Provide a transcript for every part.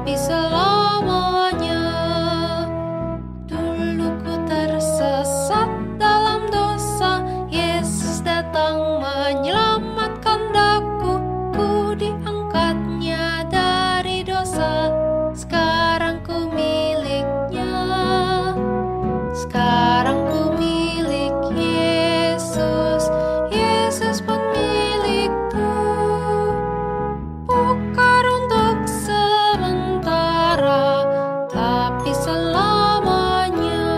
tapi selamanya. Dulu ku tersesat dalam dosa, Yesus datang menyelamatkan daku. Ku diangkatnya dari dosa, sekarang ku miliknya. Sekarang ku milik Yesus, Yesus pun milikku. Bukan untuk sementara, tapi selamanya.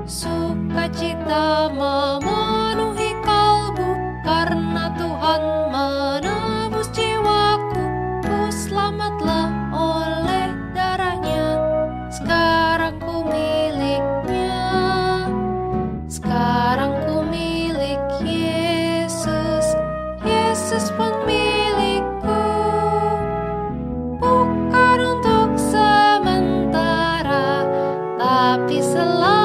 Sukacita memenuhi kalbu, karena Tuhan menebus jiwaku. Ku selamatlah oleh darahnya, sekarang ku miliknya. Sekarang ku milik Yesus, Yesus pun milikku. Bukan untuk sementara, tapi selamanya.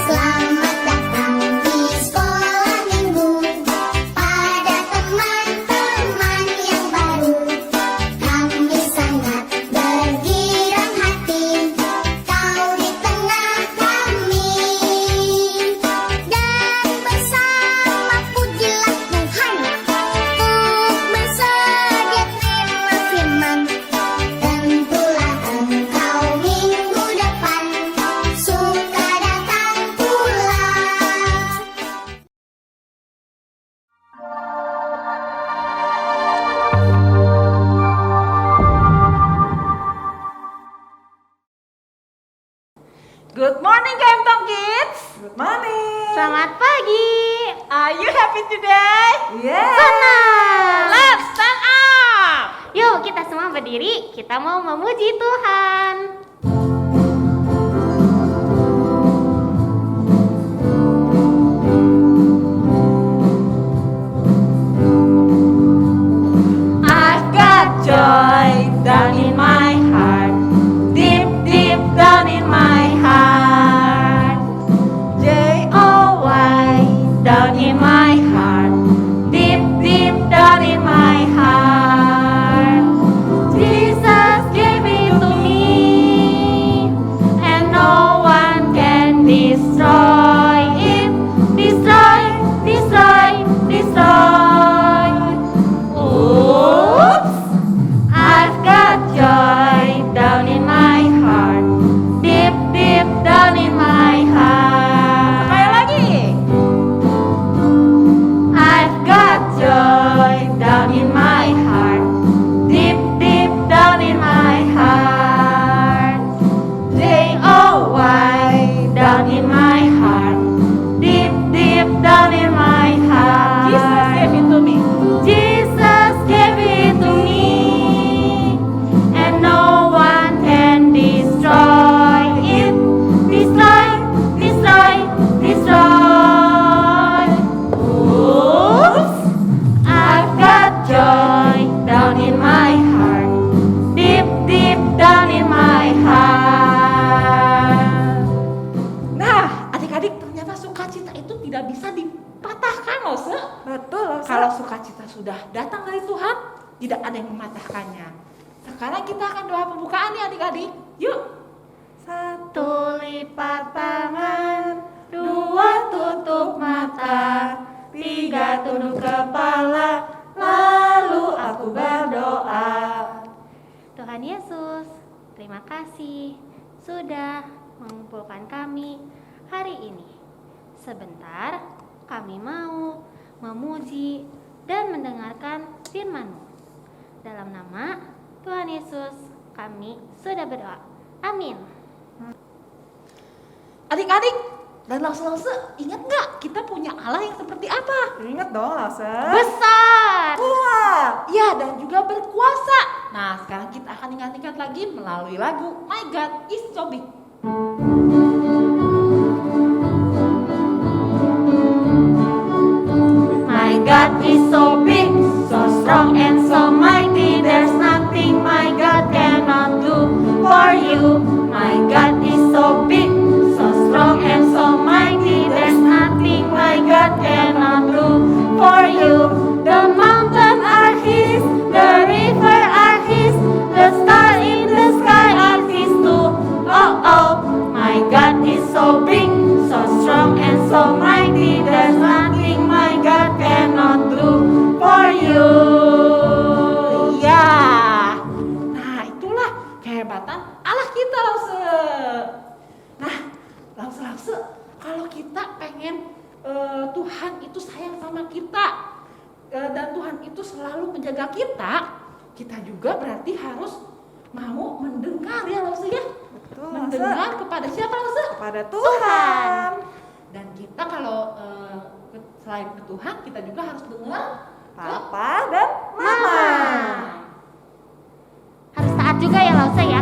Selamat datang di sekolah minggu, pada teman-teman yang baru. Kami sangat bergirang hati, kau di tengah kami. Dan bersama pujilah Tuhan, untuk bersedia terima firman. Tentulah engkau minggu depan suka datang pula. Good morning, Kemtong Kids. Good morning. Selamat pagi. Are you happy today? Yes. Senang. Let's stand up. Yuk kita semua berdiri. Kita mau memuji Tuhan. I've got joy down in my heart, deep, deep down in my heart. Joy down in my heart, deep, deep down in my heart. Jesus gave it to me, and no one can destroy it. Destroy, destroy, destroy. Oops! I've got joy down in my heart, deep, deep down in my heart. Sekali lagi. I've got joy down in my heart, deep, deep down in my heart. Joy down in my heart, deep, deep down in my heart. Jesus gave it to me. Jesus gave it to me, and no one can destroy it. Destroy, destroy, destroy. Oops! I've got joy down in my heart, deep, deep down in my heart. Nah, adik-adik, ternyata sukacita itu tidak bisa dipatahkan loh, Se. Betul. Kalau sukacita sudah datang dari Tuhan, tidak ada yang mematahkannya. Sekarang kita akan doa pembukaan nih adik-adik. Yuk. satu Lipat tangan, dua tutup mata, tiga tunduk kepala, lalu aku berdoa. Tuhan Yesus, terima kasih sudah mengumpulkan kami hari ini. Sebentar kami mau memuji dan mendengarkan firman-Mu. Dalam nama Tuhan Yesus kami sudah berdoa. Amin. Adik-adik dan lause-lause, ingat nggak kita punya Allah yang seperti apa? Ingat dong, Lause. Besar. Kuat, ya, dan juga berkuasa. Nah, sekarang lagi melalui lagu My God is So Big. My God is so big, so strong and so mighty. There's nothing my God cannot do for you. My God is so big, so strong and so mighty. There's nothing my God cannot do for you. The mountains are His, the river are His, the stars in the sky are His too. Oh oh, my God is so big, so strong and so mighty. There's nothing my God cannot do for you. Ya, nah itulah kehebatan Allah kita, Lause. Nah, Lause, kalau kita pengen Tuhan itu sayang sama kita dan Tuhan itu selalu menjaga kita, kita juga berarti harus mau mendengar ya, Lause ya. Betul, Mendengar Lause. kepada siapa, Lause? Kepada Tuhan. Dan kita kalau selain ke Tuhan, kita juga harus dengar Papa dan Mama. Harus taat juga ya Lause ya.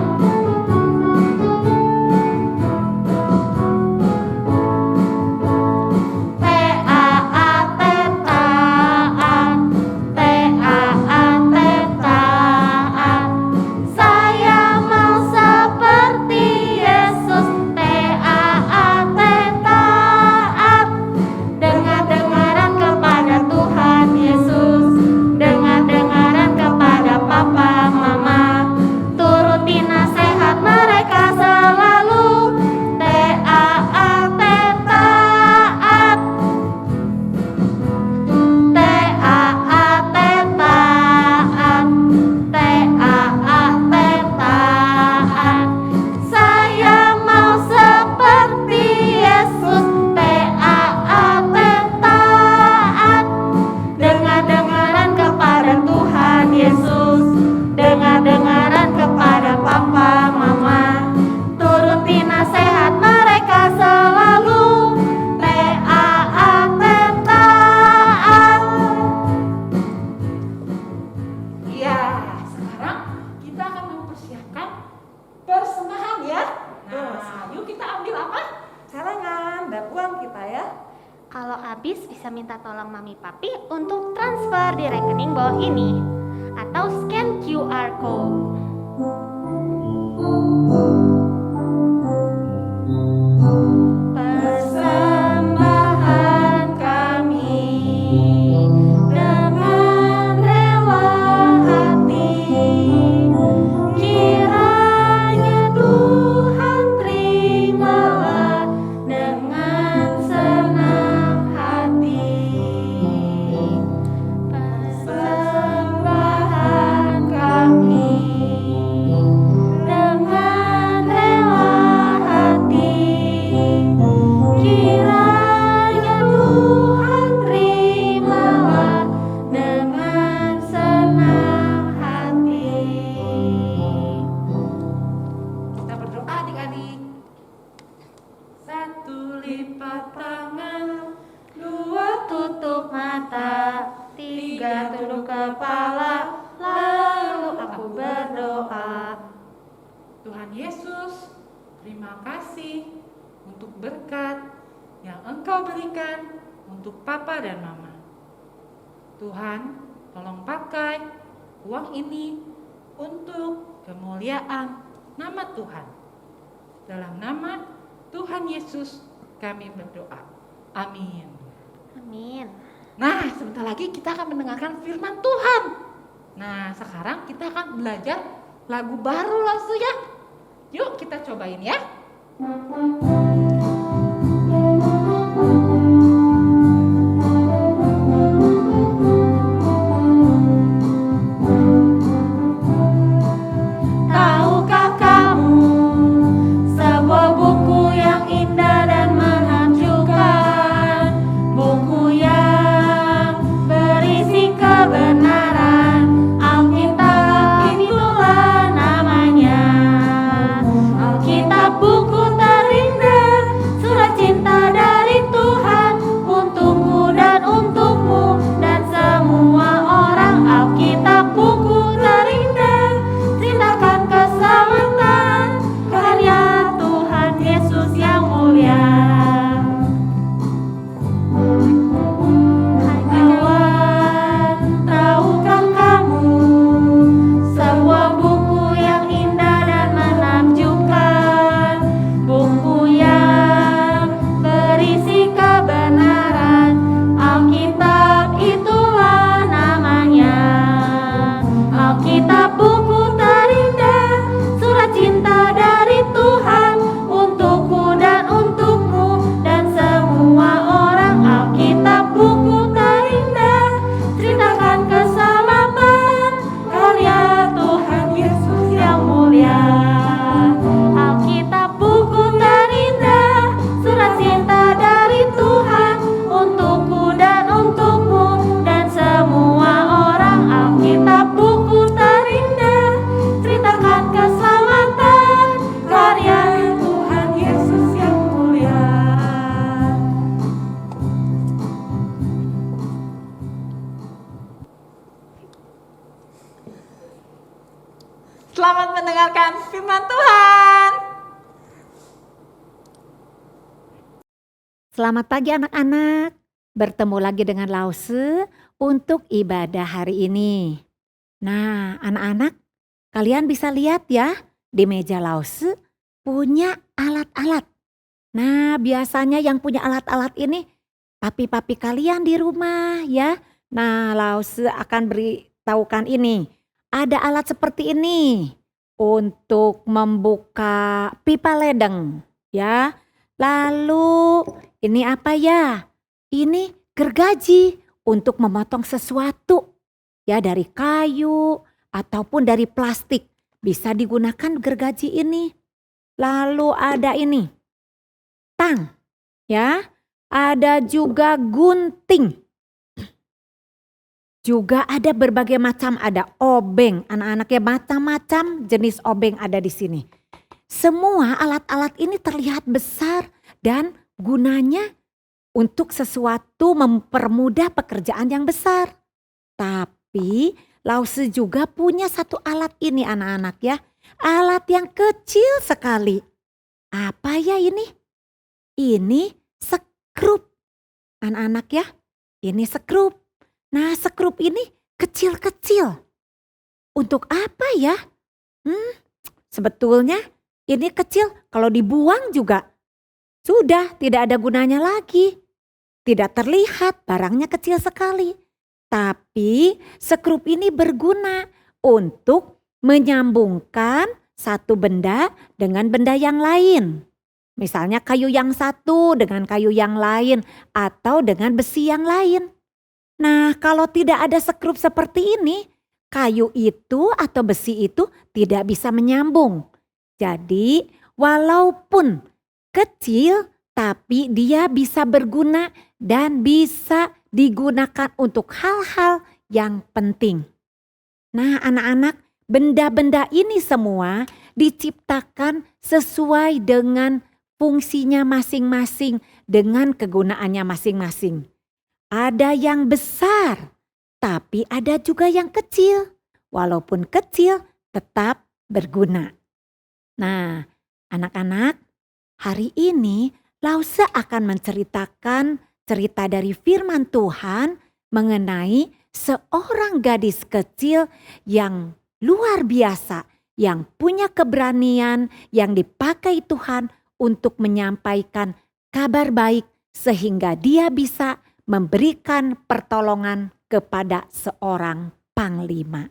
Kalau habis bisa minta tolong Mami Papi untuk transfer di rekening bawah ini atau scan QR code. Persembahan kami dengan rela hati, kiranya Tuhan terimalah dengan senang hati. Persembahan kami dengan rela hati, kiranya Tuhan terimalah dengan senang hati. Kita berdoa adik-adik. Satu lipat tangan, dua tutup mata, tiga tunduk kepala, lalu aku berdoa. Tuhan Yesus, terima kasih untuk berkat yang Engkau berikan untuk Papa dan Mama. Tuhan, tolong pakai uang ini untuk kemuliaan nama Tuhan. Dalam nama Tuhan Yesus kami berdoa. Amin. Amin. Nah, sebentar lagi kita akan mendengarkan firman Tuhan. Nah, sekarang kita akan belajar lagu baru langsung ya. Yuk kita cobain ya. Tahukah kamu sebuah buku yang indah dan menakjubkan, buku yang berisi kebenaran, Alkitab itulah namanya. Alkitab buku terindah Selamat mendengarkan firman Tuhan. Selamat pagi anak-anak. Bertemu lagi dengan Lause untuk ibadah hari ini. Nah, anak-anak, kalian bisa lihat ya, di meja Lause punya alat-alat. Nah, biasanya yang punya alat-alat ini papi-papi kalian di rumah ya. Nah, Lause akan beritahukan ini. Ada alat seperti ini untuk membuka pipa ledeng ya. Lalu ini apa ya? Ini gergaji untuk memotong sesuatu ya, dari kayu ataupun dari plastik. Bisa digunakan gergaji ini. Lalu ada ini tang ya. Ada juga gunting. Juga ada berbagai macam, ada obeng. Anak-anak ya, macam-macam jenis obeng ada di sini. Semua alat-alat ini terlihat besar dan gunanya untuk sesuatu mempermudah pekerjaan yang besar. Tapi Lause juga punya satu alat ini anak-anak ya. Alat yang kecil sekali. Apa ya ini? Ini sekrup. Anak-anak ya, ini sekrup. Nah, sekrup ini kecil-kecil. Untuk apa ya? Sebetulnya ini kecil, kalau dibuang juga sudah tidak ada gunanya lagi. Tidak terlihat, barangnya kecil sekali. Tapi sekrup ini berguna untuk menyambungkan satu benda dengan benda yang lain. Misalnya kayu yang satu dengan kayu yang lain atau dengan besi yang lain. Nah, kalau tidak ada sekrup seperti ini, kayu itu atau besi itu tidak bisa menyambung. Jadi, walaupun kecil, tapi dia bisa berguna dan bisa digunakan untuk hal-hal yang penting. Nah, anak-anak, benda-benda ini semua diciptakan sesuai dengan fungsinya masing-masing, dengan kegunaannya masing-masing. Ada yang besar, tapi ada juga yang kecil. Walaupun kecil, tetap berguna. Nah, anak-anak, hari ini Lause akan menceritakan cerita dari firman Tuhan mengenai seorang gadis kecil yang luar biasa, yang punya keberanian yang dipakai Tuhan untuk menyampaikan kabar baik sehingga dia bisa memberikan pertolongan kepada seorang panglima.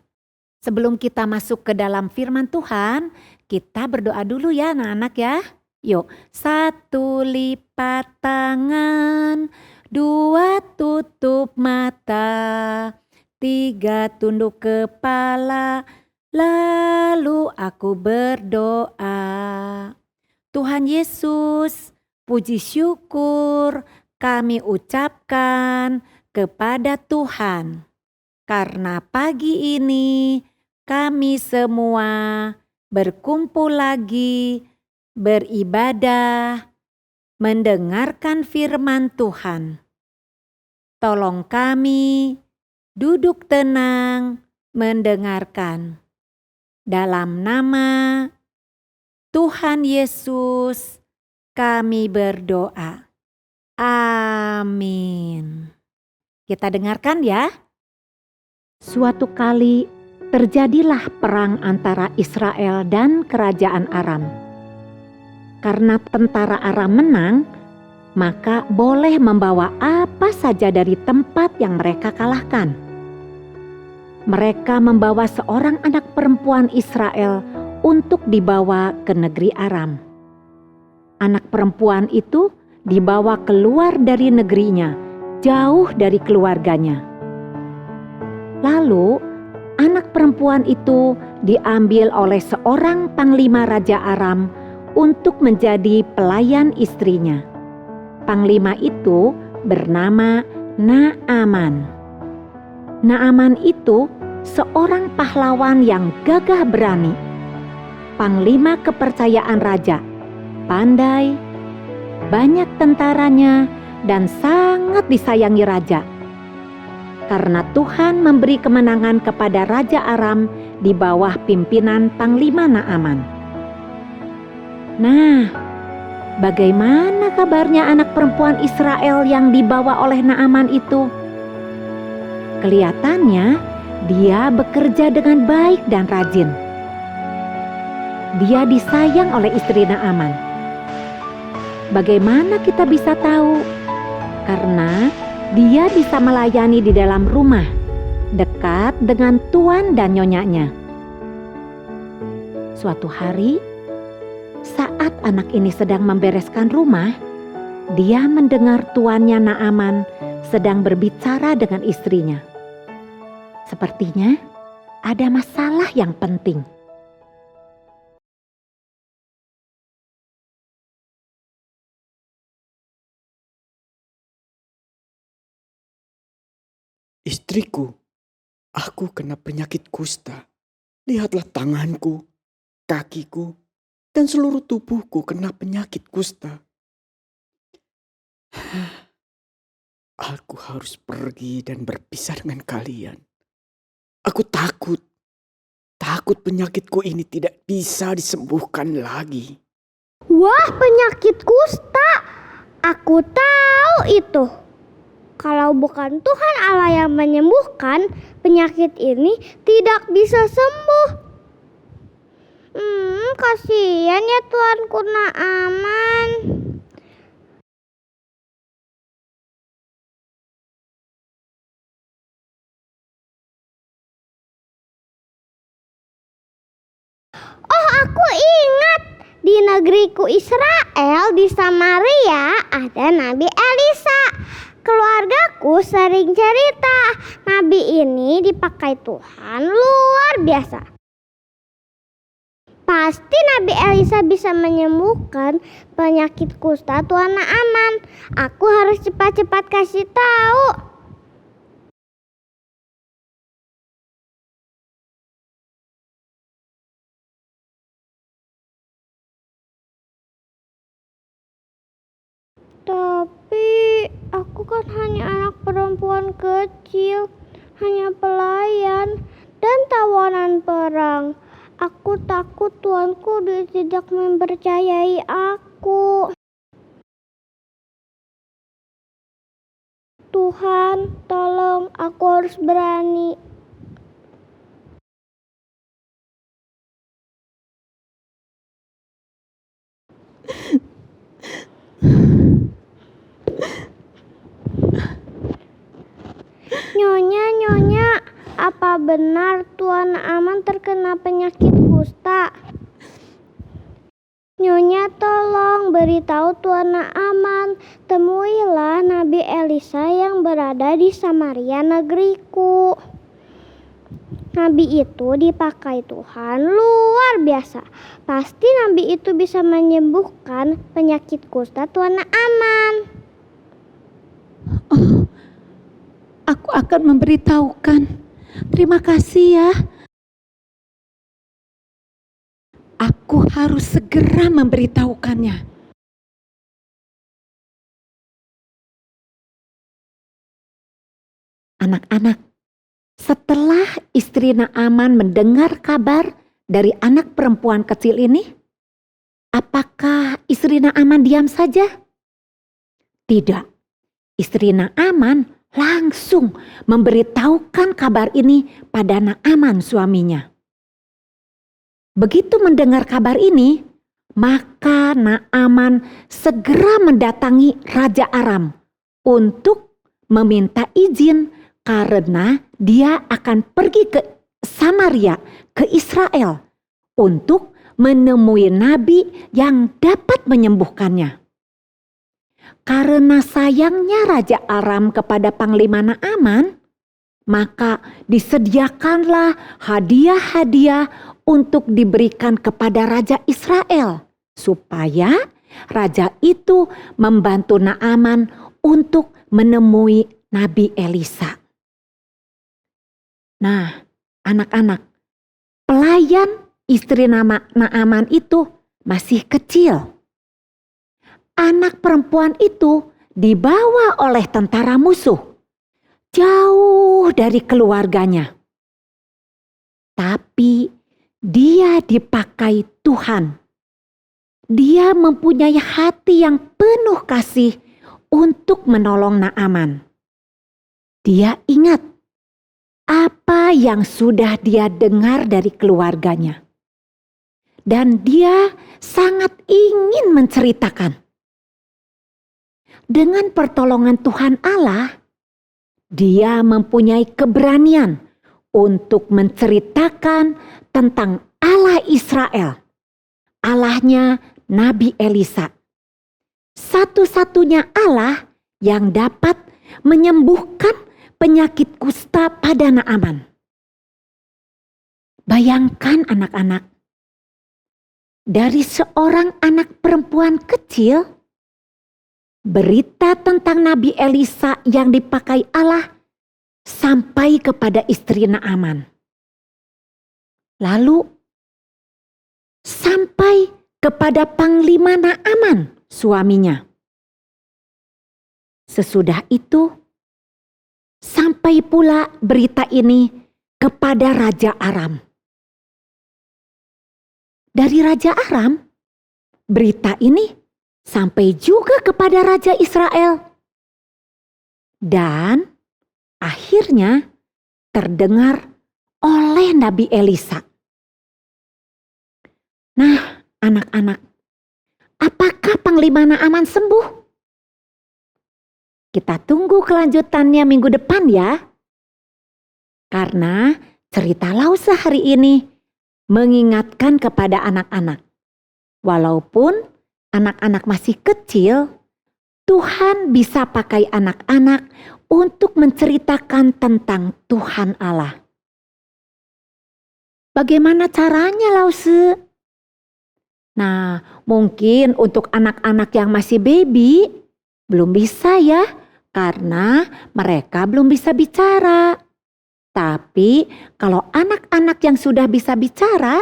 Sebelum kita masuk ke dalam firman Tuhan, kita berdoa dulu ya anak-anak ya. Yuk, 1 lipat tangan, 2 tutup mata, 3 tunduk kepala, lalu aku berdoa. Tuhan Yesus, puji syukur kami ucapkan kepada Tuhan. Karena pagi ini kami semua berkumpul lagi, beribadah, mendengarkan firman Tuhan. Tolong kami duduk tenang mendengarkan. Dalam nama Tuhan Yesus kami berdoa. Amin. Kita dengarkan ya. Suatu kali terjadilah perang antara Israel dan kerajaan Aram. Karena tentara Aram menang, maka boleh membawa apa saja dari tempat yang mereka kalahkan. Mereka membawa seorang anak perempuan Israel untuk dibawa ke negeri Aram. Anak perempuan itu dibawa keluar dari negerinya, jauh dari keluarganya. Lalu anak perempuan itu diambil oleh seorang panglima Raja Aram untuk menjadi pelayan istrinya. Panglima itu bernama Naaman. Naaman itu seorang pahlawan yang gagah berani. Panglima kepercayaan raja, pandai, banyak tentaranya, dan sangat disayangi raja. Karena Tuhan memberi kemenangan kepada Raja Aram di bawah pimpinan Panglima Naaman. Nah, bagaimana kabarnya anak perempuan Israel yang dibawa oleh Naaman itu? Kelihatannya dia bekerja dengan baik dan rajin. Dia disayang oleh istri Naaman. Bagaimana kita bisa tahu? Karena dia bisa melayani di dalam rumah, dekat dengan tuan dan nyonyanya. Suatu hari, saat anak ini sedang membereskan rumah, dia mendengar tuannya Naaman sedang berbicara dengan istrinya. Sepertinya ada masalah yang penting. Istriku, aku kena penyakit kusta. Lihatlah tanganku, kakiku, dan seluruh tubuhku kena penyakit kusta. Aku harus pergi dan berpisah dengan kalian. Aku takut penyakitku ini tidak bisa disembuhkan lagi. Wah, penyakit kusta. Aku tahu itu. Kalau bukan Tuhan Allah yang menyembuhkan, penyakit ini tidak bisa sembuh. Kasihan ya tuanku Naaman. Oh, aku ingat. Di negeriku Israel, di Samaria, ada Nabi Elisa. Keluargaku sering cerita, nabi ini dipakai Tuhan luar biasa. Pasti Nabi Elisa bisa menyembuhkan penyakit kusta tuan Naaman. Aku harus cepat-cepat kasih tahu. Tapi aku kan hanya anak perempuan kecil, hanya pelayan dan tawanan perang. Aku takut tuanku tidak mempercayai aku. Tuhan, tolong, aku harus berani. Nyonya, apa benar tuan Naaman terkena penyakit kusta? Nyonya, tolong beritahu tuan Naaman, temuilah Nabi Elisa yang berada di Samaria negeriku. Nabi itu dipakai Tuhan luar biasa. Pasti Nabi itu bisa menyembuhkan penyakit kusta tuan Naaman. Oh, aku akan memberitahukan. Terima kasih ya. Aku harus segera memberitahukannya. Anak-anak, setelah istri Naaman mendengar kabar dari anak perempuan kecil ini, apakah istri Naaman diam saja? Tidak. Istri Naaman langsung memberitahukan kabar ini pada Naaman suaminya. Begitu mendengar kabar ini, maka Naaman segera mendatangi Raja Aram untuk meminta izin karena dia akan pergi ke Samaria, ke Israel untuk menemui nabi yang dapat menyembuhkannya. Karena sayangnya Raja Aram kepada Panglima Naaman, maka disediakanlah hadiah-hadiah untuk diberikan kepada Raja Israel, supaya raja itu membantu Naaman untuk menemui Nabi Elisa. Nah, anak-anak, pelayan istri Naaman itu masih kecil. Anak perempuan itu dibawa oleh tentara musuh, jauh dari keluarganya. tapi dia dipakai Tuhan. Dia mempunyai hati yang penuh kasih untuk menolong Naaman. Dia ingat apa yang sudah dia dengar dari keluarganya. Dan dia sangat ingin menceritakan. Dengan pertolongan Tuhan Allah, dia mempunyai keberanian untuk menceritakan tentang Allah Israel, Allahnya Nabi Elisa. Satu-satunya Allah yang dapat menyembuhkan penyakit kusta pada Naaman. Bayangkan anak-anak, dari seorang anak perempuan kecil, berita tentang Nabi Elisa yang dipakai Allah sampai kepada istri Naaman. Lalu sampai kepada Panglima Naaman, suaminya. Sesudah itu, sampai pula berita ini kepada Raja Aram. Dari Raja Aram, berita ini sampai juga kepada Raja Israel. Dan akhirnya terdengar oleh Nabi Elisa. Nah, anak-anak, apakah Panglima Naaman sembuh? Kita tunggu kelanjutannya minggu depan ya. Karena cerita Lause hari ini mengingatkan kepada anak-anak. Walaupun anak-anak masih kecil, Tuhan bisa pakai anak-anak untuk menceritakan tentang Tuhan Allah. Bagaimana caranya, Lause? Nah, mungkin untuk anak-anak yang masih baby, belum bisa ya, karena mereka belum bisa bicara. Tapi kalau anak-anak yang sudah bisa bicara,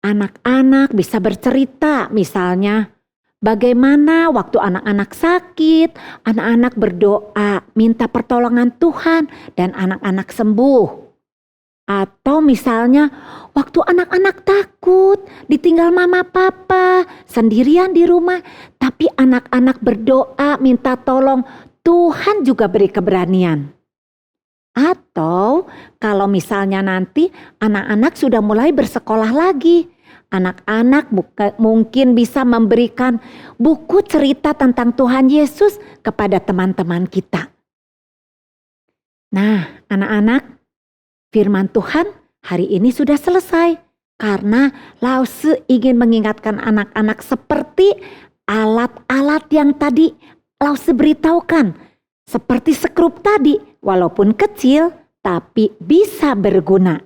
anak-anak bisa bercerita, misalnya bagaimana waktu anak-anak sakit, anak-anak berdoa minta pertolongan Tuhan dan anak-anak sembuh. Atau misalnya waktu anak-anak takut ditinggal mama papa sendirian di rumah, tapi anak-anak berdoa minta tolong, Tuhan juga beri keberanian. Atau kalau misalnya nanti anak-anak sudah mulai bersekolah lagi, anak-anak mungkin bisa memberikan buku cerita tentang Tuhan Yesus kepada teman-teman kita. Nah, anak-anak, firman Tuhan hari ini sudah selesai karena Lause ingin mengingatkan anak-anak seperti alat-alat yang tadi Lause beritahukan. Seperti skrup tadi, walaupun kecil tapi bisa berguna.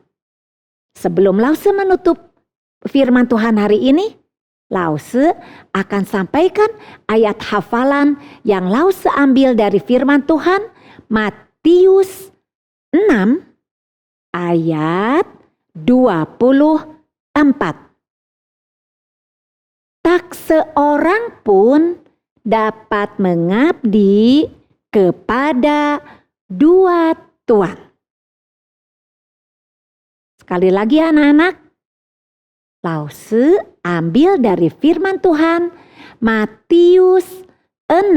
Sebelum Lause menutup firman Tuhan hari ini, Lause akan sampaikan ayat hafalan yang Lause ambil dari firman Tuhan Matius 6 ayat 24. Tak seorang pun dapat mengabdi kepada dua tuan. Sekali lagi anak-anak, Lause ambil dari firman Tuhan Matius 6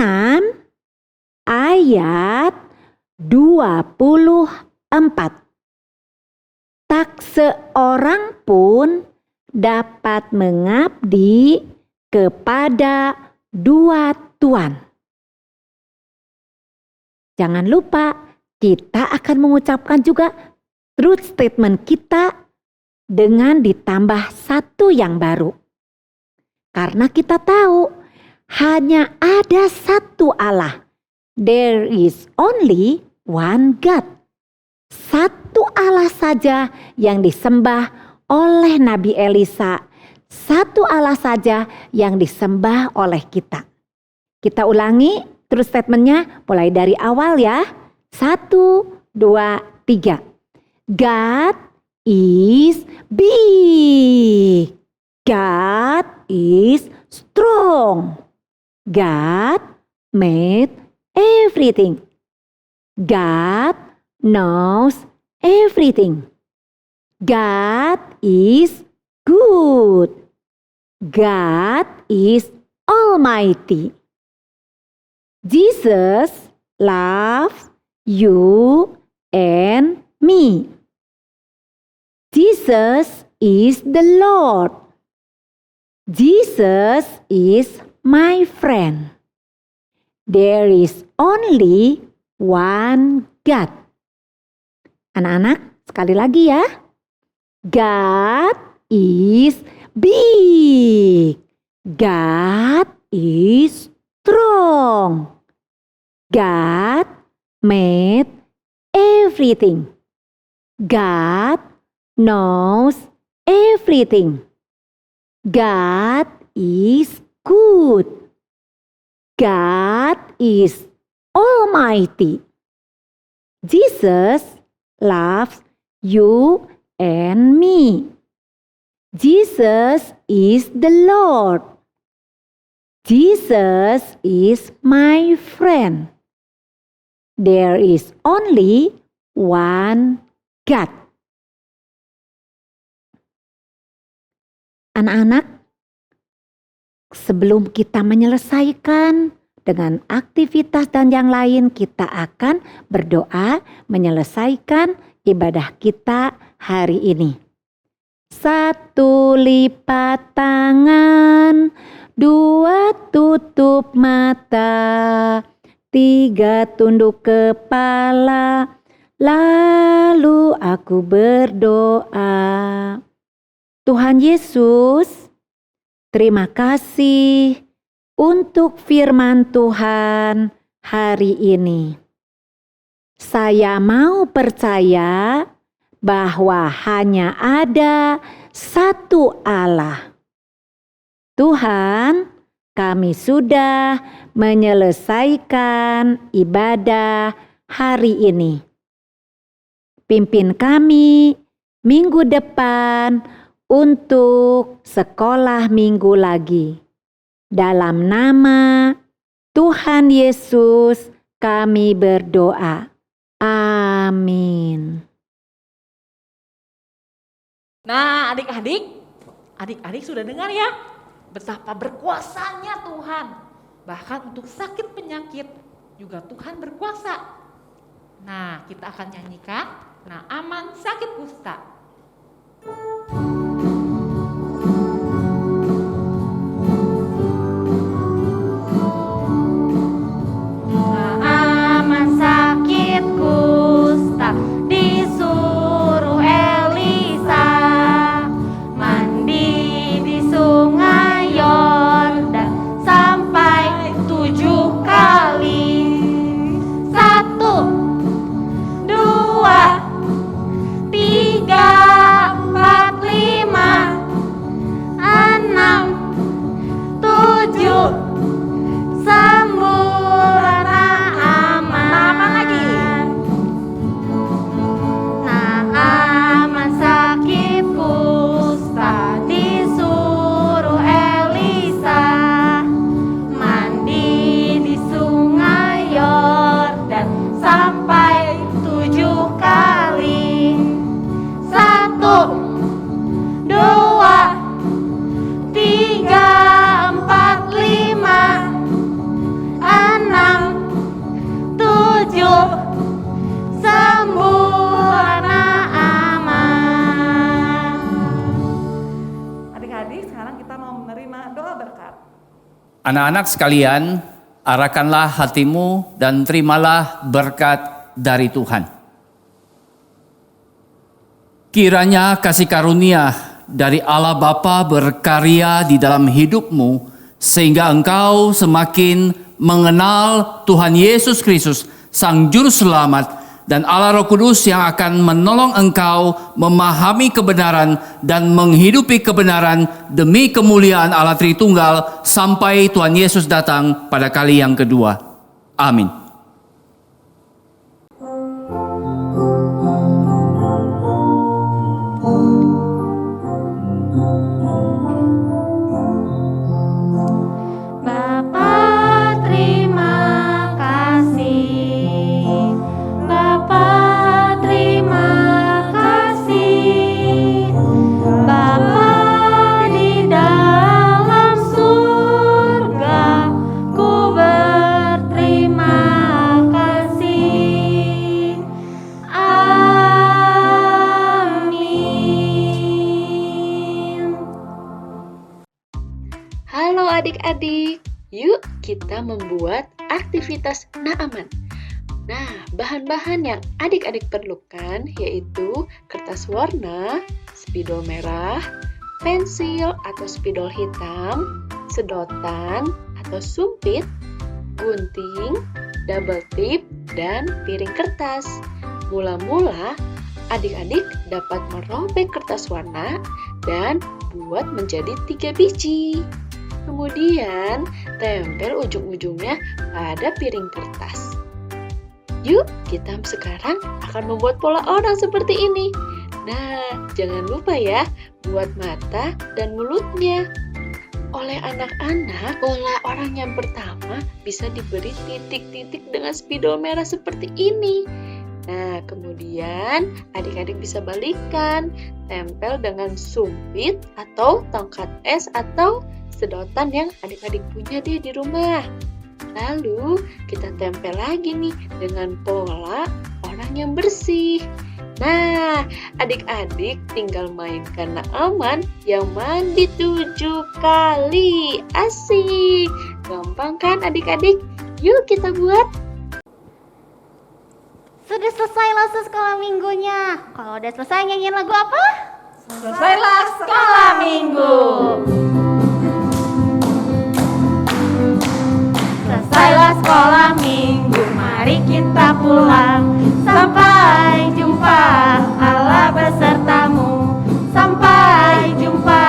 ayat 24. Tak seorang pun dapat mengabdi kepada dua tuan. Jangan lupa, kita akan mengucapkan juga truth statement kita dengan ditambah satu yang baru. Karena kita tahu hanya ada satu Allah. There is only one God. Satu Allah saja yang disembah oleh Nabi Elisa. Satu Allah saja yang disembah oleh kita. Kita ulangi truth statement-nya mulai dari awal ya. 1, 2, 3. God is big. God is strong. God made everything. God knows everything. God is good. God is almighty. Jesus loves you and me. Jesus is the Lord. Jesus is my friend. There is only one God. Anak-anak, sekali lagi ya. God is big. God is strong. God made everything. God knows everything. God is good. God is almighty. Jesus loves you and me. Jesus is the Lord. Jesus is my friend. There is only one God. Anak-anak, sebelum kita menyelesaikan dengan aktivitas dan yang lain, kita akan berdoa menyelesaikan ibadah kita hari ini. 1 lipat tangan, 2 tutup mata, 3 tunduk kepala, lalu aku berdoa. Tuhan Yesus, terima kasih untuk firman Tuhan hari ini. Saya mau percaya bahwa hanya ada satu Allah. Tuhan, kami sudah menyelesaikan ibadah hari ini. Pimpin kami minggu depan untuk sekolah minggu lagi. Dalam nama Tuhan Yesus kami berdoa. Amin. Nah, adik-adik sudah dengar ya betapa berkuasanya Tuhan. Bahkan untuk sakit penyakit juga Tuhan berkuasa. Nah, kita akan nyanyikan Naaman sakit kusta. Naaman sakit kusta, disuruh Elisa mandi di sungai Yordan sampai 7 kali. 1, 2, 3, 4, 5, 6, 7, sembuh Naaman. Naaman lagi. Naaman sakit kusta, disuruh Elisa mandi di sungai Yordan sampai 7 kali. 1, 2, 3, 4, 5, 6, 7, sembuh Naaman. Adik-adik, sekarang kita mau menerima doa berkat. Anak-anak sekalian, arahkanlah hatimu dan terimalah berkat dari Tuhan. Kiranya kasih karunia dari Allah Bapa berkarya di dalam hidupmu, sehingga engkau semakin mengenal Tuhan Yesus Kristus, Sang Juru Selamat, dan Allah Roh Kudus yang akan menolong engkau memahami kebenaran dan menghidupi kebenaran demi kemuliaan Allah Tritunggal sampai Tuhan Yesus datang pada kali yang kedua. Amin. Bapa, terima kasih. Bapa, terima kasih. Halo adik-adik, yuk kita membuat aktivitas Naaman. Nah, bahan-bahan yang adik-adik perlukan yaitu kertas warna, spidol merah, pensil atau spidol hitam, sedotan atau sumpit, gunting, double tip, dan piring kertas. Mula-mula, adik-adik dapat merobek kertas warna dan buat menjadi 3 biji. Kemudian, tempel ujung-ujungnya pada piring kertas. Yuk, kita sekarang akan membuat pola orang seperti ini. Nah, jangan lupa ya, buat mata dan mulutnya. Oleh anak-anak, pola orang yang pertama bisa diberi titik-titik dengan spidol merah seperti ini. Nah, kemudian adik-adik bisa balikkan, tempel dengan sumpit atau tongkat es atau sedotan yang adik-adik punya di rumah. Lalu kita tempel lagi nih dengan pola orang yang bersih. Nah, adik-adik tinggal mainkan Naaman yang mandi 7 kali. Asik! Gampang kan adik-adik? Yuk kita buat. Sudah selesai lause sekolah minggunya. Kalau udah selesai nyanyiin lagu apa? Selesailah sekolah minggu. Selesailah sekolah minggu, mari kita pulang. Sampai jumpa Allah besertamu. Sampai jumpa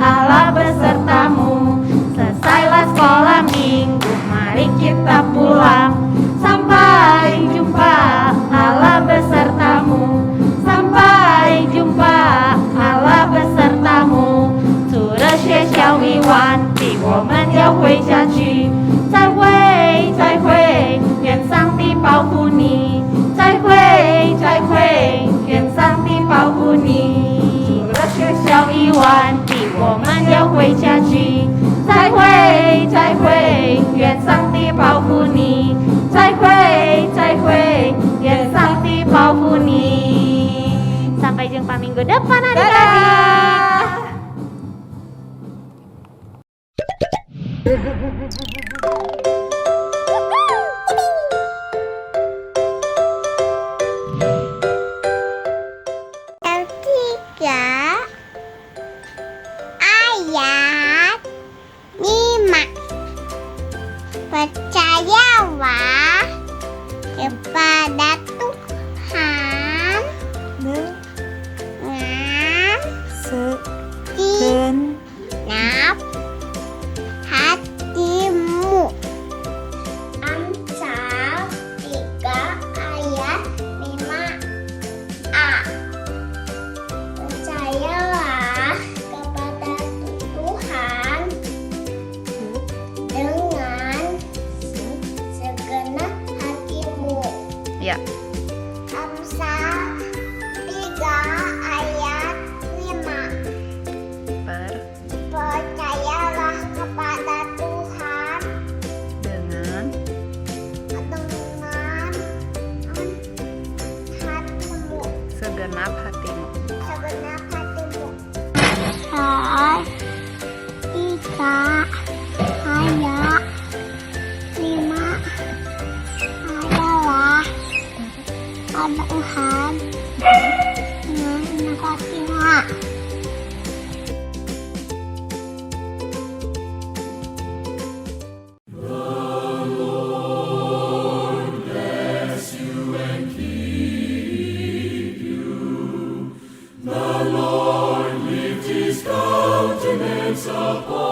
Allah besertamu. Selesailah sekolah minggu, mari kita pulang. Sampai jumpa Allah besertamu. Sampai jumpa Allah besertamu。除了学校以外的，我们要回家去。再会，再会，愿上帝保护你。再会，再会，愿上帝保护你。除了学校以外的，我们要回家去。再会，再会，愿上帝保护你。再会，再会，愿上帝保护你。Sampai jumpa minggu depan adik-adik. Yang 3 ayat 5. Percayalah kepada Tuhan dengan segenap hatimu. Amsal 3 ayat 5a. Percayalah kepada Tuhan dengan segenap hatimu. Ya. Amsal 3 ayat 5. Percayalah kepada Tuhan Dengan hatimu. segenap hatimu. Segenap hatimu. Amsal 3 ayat 5 adalah pada Tuhan dengan segenap hatimu. His countenance upon